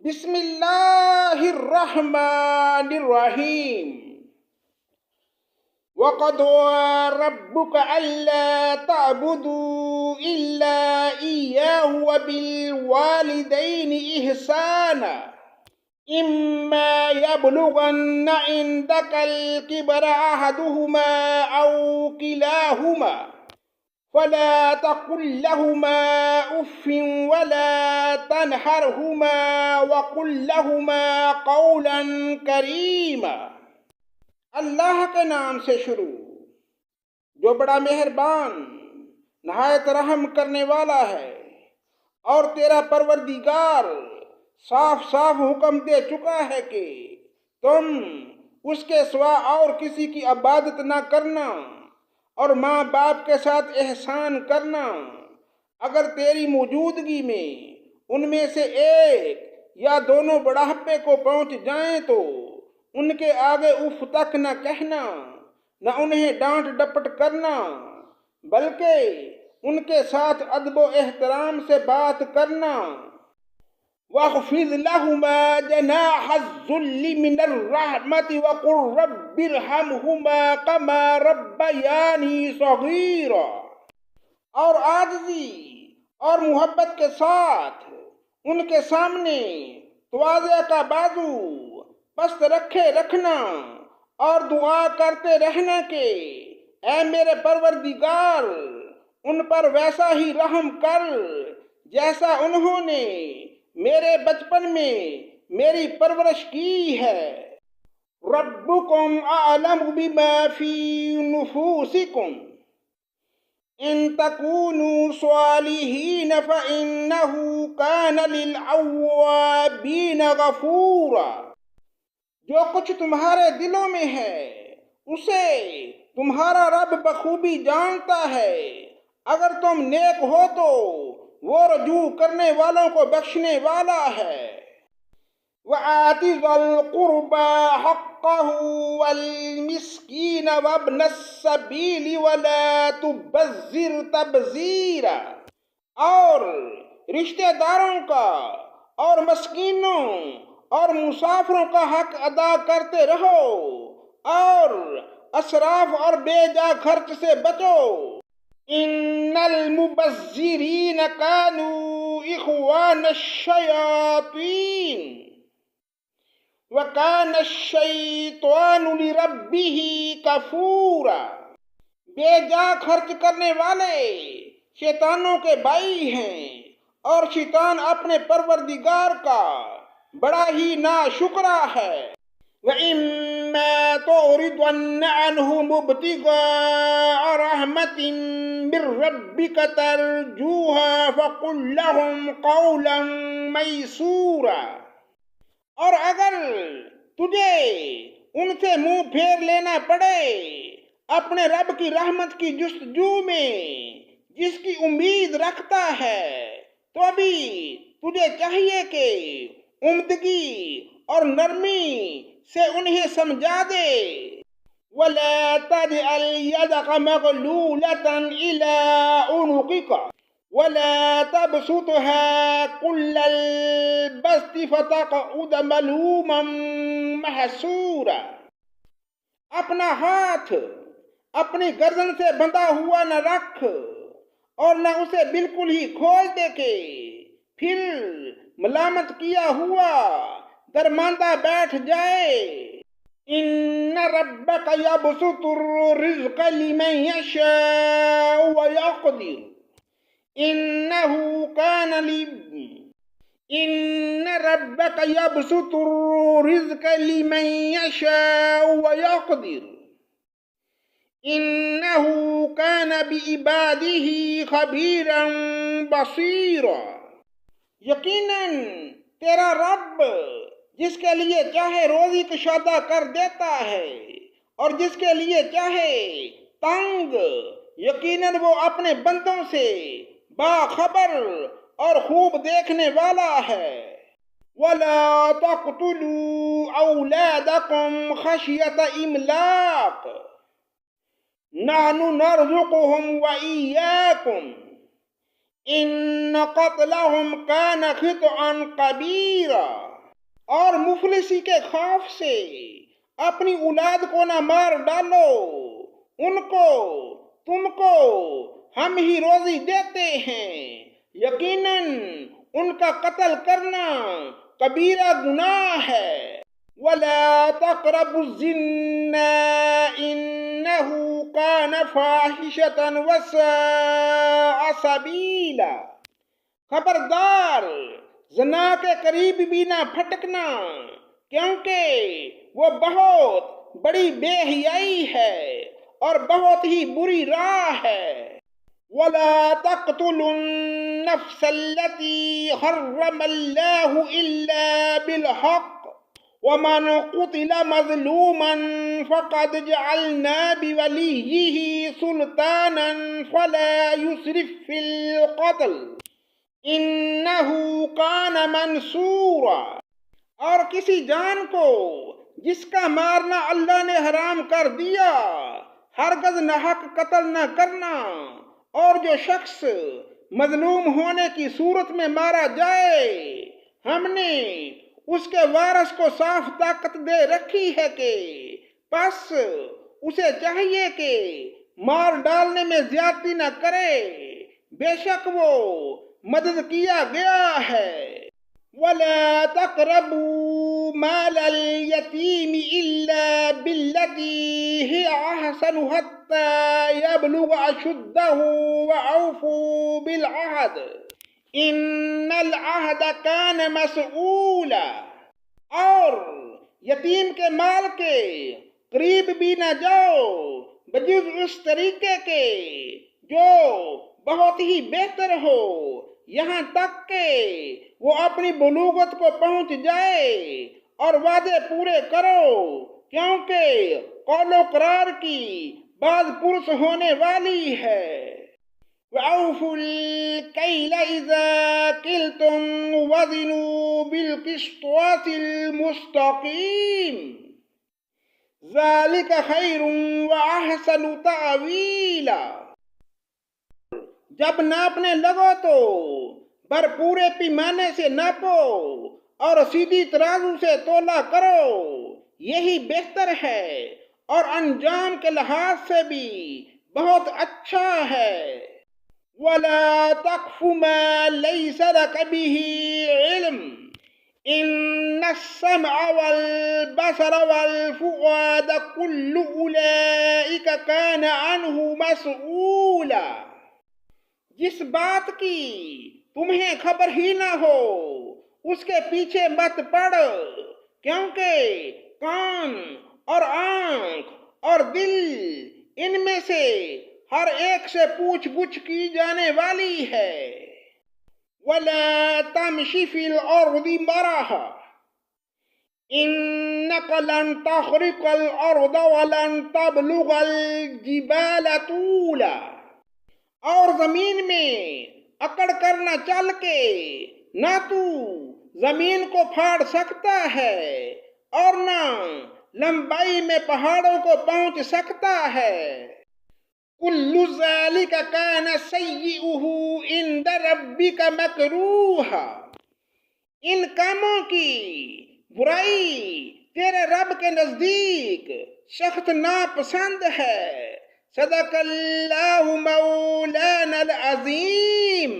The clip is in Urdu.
بسم اللہ الرحمن الرحیم وَقَضَىٰ رَبُّكَ أَلَّا تَعْبُدُوا إِلَّا إِيَّاهُ وَبِالْوَالِدَيْنِ إِحْسَانًا إِمَّا يَبْلُغَنَّ عِندَكَ الْكِبَرَ أَحَدُهُمَا أَوْ كِلَاهُمَا فلا تقل لهما اف ولا تنهرهما وقل لهما قولا کریما۔ اللہ کے نام سے شروع جو بڑا مہربان نہایت رحم کرنے والا ہے، اور تیرا پروردگار صاف صاف حکم دے چکا ہے کہ تم اس کے سوا اور کسی کی عبادت نہ کرنا، اور ماں باپ کے ساتھ احسان کرنا۔ اگر تیری موجودگی میں ان میں سے ایک یا دونوں بڑھاپے کو پہنچ جائیں تو ان کے آگے اف تک نہ کہنا، نہ انہیں ڈانٹ ڈپٹ کرنا، بلکہ ان کے ساتھ ادب و احترام سے بات کرنا۔ وَاخْفِضْ لَهُمَا جَنَاحَ الذُّلِّ مِنَ الرَّحْمَةِ وَقُلْ رَبِّ ارْحَمْهُمَا كَمَا رَبَّيَانِي صَغِيرًا، اور عاجزی اور محبت کے ساتھ ان کے سامنے تواضع کا بازو پست رکھے رکھنا، اور دعا کرتے رہنا کہ اے میرے پروردگار ان پر ویسا ہی رحم کر جیسا انہوں نے میرے بچپن میں میری پرورش کی ہے۔ ربکم اعلم بما فی نفوسکم ان تکونوا صالحین فانہ کان للأوابین غفورا۔ جو کچھ تمہارے دلوں میں ہے اسے تمہارا رب بخوبی جانتا ہے۔ اگر تم نیک ہو تو وہ رجوع کرنے والوں کو بخشنے والا ہے۔ وَآتِ ذَا الْقُرْبَىٰ حَقَّهُ وَالْمِسْكِينَ وَابْنَ السَّبِيلِ وَلَا تُبَذِّرْ تَبْذِيرًا، اور رشتہ داروں کا اور مسکینوں اور مسافروں کا حق ادا کرتے رہو، اور اسراف اور بے جا خرچ سے بچو۔ ان المبذرین کانوا اخوان الشیاطین وکان الشیطان لربہ کفورا۔ بے جا خرچ کرنے والے شیطانوں کے بھائی ہیں، اور شیطان اپنے پروردگار کا بڑا ہی ناشکرا ہے۔ وَإِمَّا تُعْرِضَنَّ عَنْهُمُ ابْتِغَاءَ رَحْمَةٍ مِّن رَّبِّكَ تَرْجُوهَا فَقُل لَّهُمْ قَوْلًا مَّيْسُورًا، اور اگر تجھے ان سے منہ پھیر لینا پڑے اپنے رب کی رحمت کی جستجو میں جس کی امید رکھتا ہے، تو ابھی تجھے چاہیے کہ عمدگی اور نرمی سے انہیں سمجھا دے۔ وَلَا تَجْعَلْ يَدَكَ مَغْلُولَةً إِلَىٰ عُنُقِكَ وَلَا تَبْسُطْهَا كُلَّ الْبَسْطِ فَتَقْعُدَ مَلُومًا مَّحْسُورًا۔ اپنا ہاتھ اپنی گردن سے بندھا ہوا نہ رکھ، اور نہ اسے بالکل ہی کھول دے کہ پھر ملامت کیا ہوا درماندہ بیٹھ جائے۔ ان ربک یبسط الرزق لمن یشاء ویقدر ان ربک یبسط الرزق لمن یشاء ویقدر انہ کان بعبادہ خبیرا بصیرا۔ یقیناً تیرا رب جس کے لیے چاہے روزی کشادہ کر دیتا ہے اور جس کے لیے چاہے تنگ، یقیناً وہ اپنے بندوں سے باخبر اور خوب دیکھنے والا ہے۔ وَلَا تَقْتُلُوا أَوْلَادَكُمْ خَشْيَةَ إِمْلَاقٍ نَحْنُ نَرْزُقُهُمْ وَإِيَّاكُمْ ان قتلہم کان خطئا کبیرا، اور مفلسی کے خوف سے اپنی اولاد کو نہ مار ڈالو، ان کو تم کو ہم ہی روزی دیتے ہیں، یقیناً ان کا قتل کرنا کبیرہ گناہ ہے۔ وَلَا تَقْرَبُوا الزِّنَّا إِنَّهُ كَانَ فَاحِشَةً وَسَاءَ سَبِيلًا، خبردار زنا کے قریب بھی نہ پھٹکنا، کیونکہ وہ بہت بڑی بے حیائی ہے اور بہت ہی بری راہ ہے۔ وَلَا تَقْتُلُوا النَّفْسَ الَّتِي حَرَّمَ اللَّهُ إِلَّا بِالْحَقِّ وَمَنْ قُتِلَ مَظْلُومًا فَقَدْ جَعَلْنَا بِوَلِيِّهِ سُلْطَانًا فَلَا يُسْرِفْ فِي الْقَتْلِ إِنَّهُ كَانَ مَنْصُورًا، اور کسی جان کو جس کا مارنا اللہ نے حرام کر دیا ہرگز ناحق قتل نہ کرنا، اور جو شخص مظلوم ہونے کی صورت میں مارا جائے ہم نے اس کے وارث کو صاف طاقت دے رکھی ہے کہ پس اسے چاہیے کہ مار ڈالنے میں زیادتی نہ کرے، بے شک وہ مدد کیا گیا ہے۔ وَلَا تَقْرَبُوا مَالَ الْيَتِيمِ إِلَّا بِالَّتِي هِيَ أَحْسَنُ حَتَّى يَبْلُغَ أَشُدَّهُ وَأَوْفُوا بِالْعَهْدِ إِنَّ الْعَهْدَ كَانَ مَسْئُولًا، اور یتیم کے مال کے قریب بھی نہ جاؤ بجز اس طریقے کے جو بہت ہی بہتر ہو، یہاں تک کہ وہ اپنی بلوغت کو پہنچ جائے، اور وعدے پورے کرو، کیونکہ قول و قرار کی بعض پرس ہونے والی ہے۔ وَأَوْفُوا الْكَيْلَ إِذَا كِلْتُمْ وَزِنُوا بِالْقِسْطَاسِ الْمُسْتَقِيمِ ذَلِكَ خَيْرٌ وَأَحْسَنُ تَأْوِيلًا، جب ناپنے لگو تو پورے پیمانے سے ناپو اور سیدھی ترازو سے تولا کرو، یہی بہتر ہے اور انجام کے لحاظ سے بھی بہت اچھا ہے۔ وَلَا تَقْفُ مَا لَيْسَ لَكَ بِهِ عِلْمٌ إِنَّ السَّمْعَ وَالْبَصَرَ وَالْفُؤَادَ كُلُّ أُولَئِكَ كَانَ عَنْهُ مَسْئُولًا، جس بات کی تمہیں خبر ہی نہ ہو اس کے پیچھے مت پڑ، کیونکہ کان اور آنکھ اور دل ان میں سے ہر ایک سے پوچھ گچھ کی جانے والی ہے۔ وَلَا تَمْشِ فِي الْأَرْضِ مَرَحًا إِنَّكَ لَن تَخْرِقَ الْأَرْضَ وَلَن تَبْلُغَ الْجِبَالَ طُولًا، اور زمین میں اکڑ کر نہ چل کے نہ تو زمین کو پھاڑ سکتا ہے اور نہ لمبائی میں پہاڑوں کو پہنچ سکتا ہے۔ كُلُّ ذَلِكَ كَانَ سَيِّئُهُ عِندَ رَبِّكَ مَكْرُوهًا، ان کاموں کی برائی تیرے رب کے نزدیک سخت ناپسند ہے۔ صدق اللہ مولانا العظیم۔